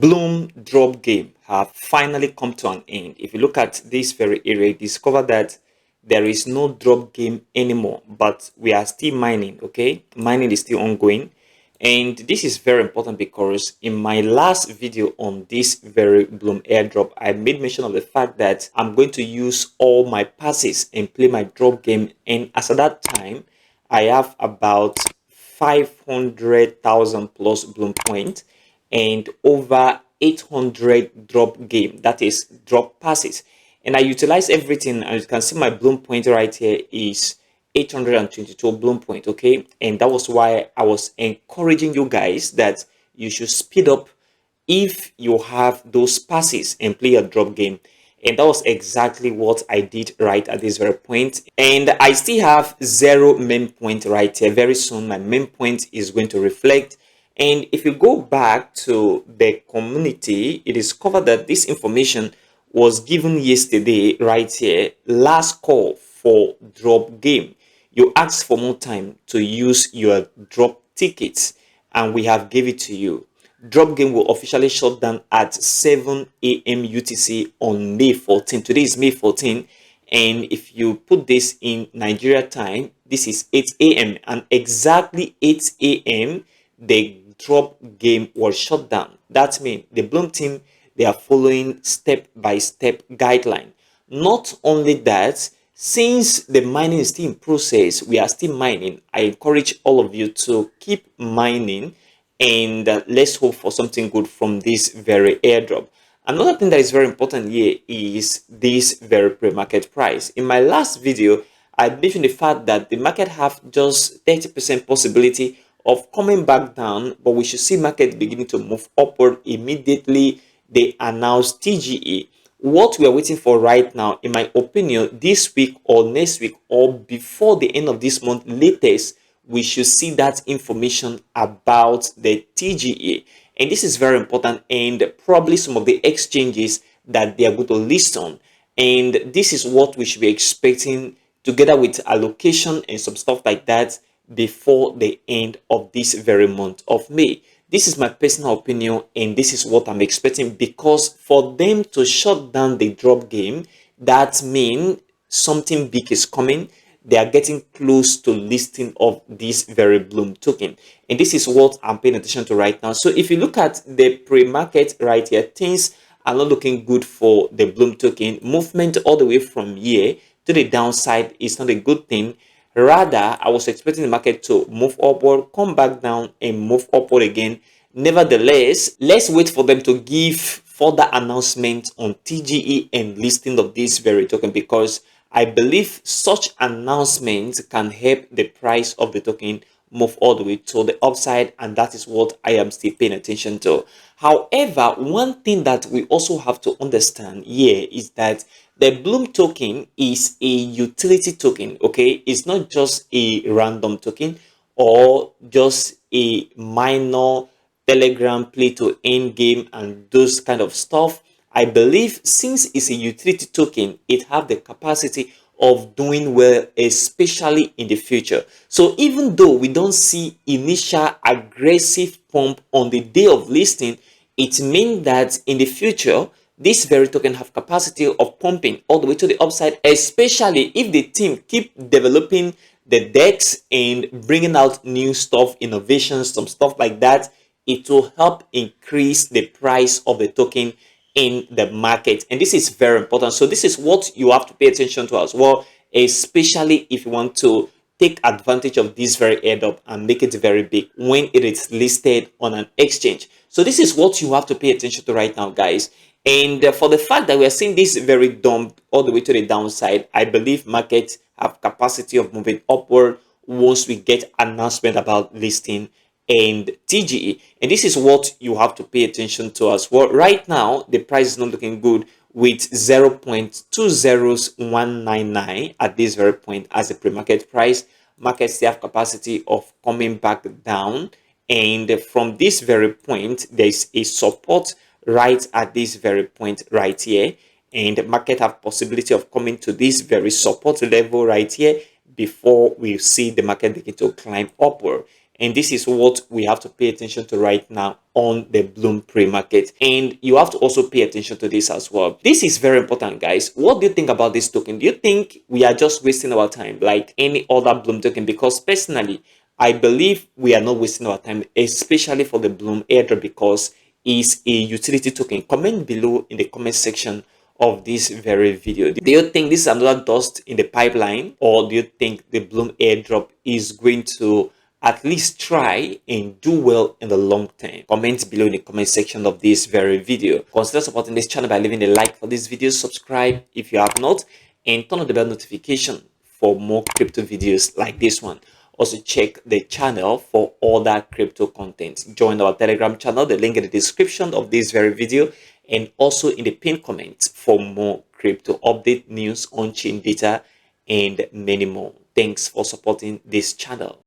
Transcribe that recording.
Bloom drop game have finally come to an end. If you look at this very area, you discover that there is no drop game anymore, but we are still mining. Okay, mining is still ongoing, and this is very important because in my last video on this very Bloom airdrop, I made mention of the fact that I'm going to use all my passes and play my drop game, and as at that time I have about 500,000 plus Bloom points and over 800 drop game, that is drop passes, and I utilize everything. As you can see, my Bloom point right here is 822 Bloom point. Okay, and that was why I was encouraging you guys that you should speed up if you have those passes and play a drop game. And that was exactly what I did right at this very point. And I still have 0 main point right here. Very soon my main point is going to reflect. And if you go back to the community, it is covered that this information was given yesterday right here. Last call for drop game. You asked for more time to use your drop tickets, and we have gave it to you. Drop game will officially shut down at 7 a.m. UTC on May 14. Today is May 14, and if you put this in Nigeria time, this is 8 a.m. and exactly 8 a.m. the drop game was shut down. That means the Bloom team, they are following step-by-step guideline. Not only that, since the mining is still in process, we are still mining. I encourage all of you to keep mining, and let's hope for something good from this very airdrop. Another thing that is very important here is this very pre-market price. In my last video, I mentioned the fact that the market have just 30% possibility of coming back down, but we should see market beginning to move upward immediately they announce TGE. What we are waiting for right now, in my opinion, this week or next week or before the end of this month latest, we should see that information about the TGE. And this is very important, and probably some of the exchanges that they are going to list on. And this is what we should be expecting together with allocation and some stuff like that before the end of this very month of May. This is my personal opinion, and this is what I'm expecting, because for them to shut down the drop game, that means something big is coming. They are getting close to listing of this very Bloom token, and this is what I'm paying attention to right now. So if you look at the pre-market right here, things are not looking good for the Bloom token. Movement all the way from here to the downside is not a good thing. Rather, I was expecting the market to move upward, come back down, and move upward again. Nevertheless, let's wait for them to give further announcement on TGE and listing of this very token, because I believe such announcements can help the price of the token move all the way to the upside, and that is what I am still paying attention to. However, one thing that we also have to understand here is that the Bloom token is a utility token. Okay, it's not just a random token or just a minor Telegram play to end game and those kind of stuff. I believe since it's a utility token, it have the capacity of doing well, especially in the future. So even though we don't see initial aggressive pump on the day of listing, it means that in the future, this very token have capacity of pumping all the way to the upside, especially if the team keep developing the decks and bringing out new stuff, innovations, some stuff like that. It will help increase the price of the token in the market, and this is very important. So this is what you have to pay attention to as well, especially if you want to take advantage of this very airdrop and make it very big when it is listed on an exchange. So this is what you have to pay attention to right now, guys. And for the fact that we are seeing this very dump all the way to the downside, I believe markets have capacity of moving upward once we get announcement about listing and TGE. And this is what you have to pay attention to as well. Right now, the price is not looking good with 0.20199 at this very point as a pre-market price. Markets still have capacity of coming back down. And from this very point, there is a support right at this very point right here. And the market have possibility of coming to this very support level right here before we see the market begin to climb upward. And this is what we have to pay attention to right now on the Blum pre-market. And you have to also pay attention to this as well. This is very important, guys. What do you think about this token? Do you think we are just wasting our time like any other Blum token? Because personally, I believe we are not wasting our time, especially for the Blum Airdrop, because it's a utility token. Comment below in the comment section of this very video. Do you think this is another dust in the pipeline, or do you think the Blum Airdrop is going to at least try and do well in the long term? Comment below in the comment section of this very video. Consider supporting this channel by leaving a like for this video, subscribe if you have not, and turn on the bell notification for more crypto videos like this one. Also check the channel for other crypto content. Join our Telegram channel, the link in the description of this very video, and also in the pinned comments for more crypto update, news, on-chain data, and many more. Thanks for supporting this channel.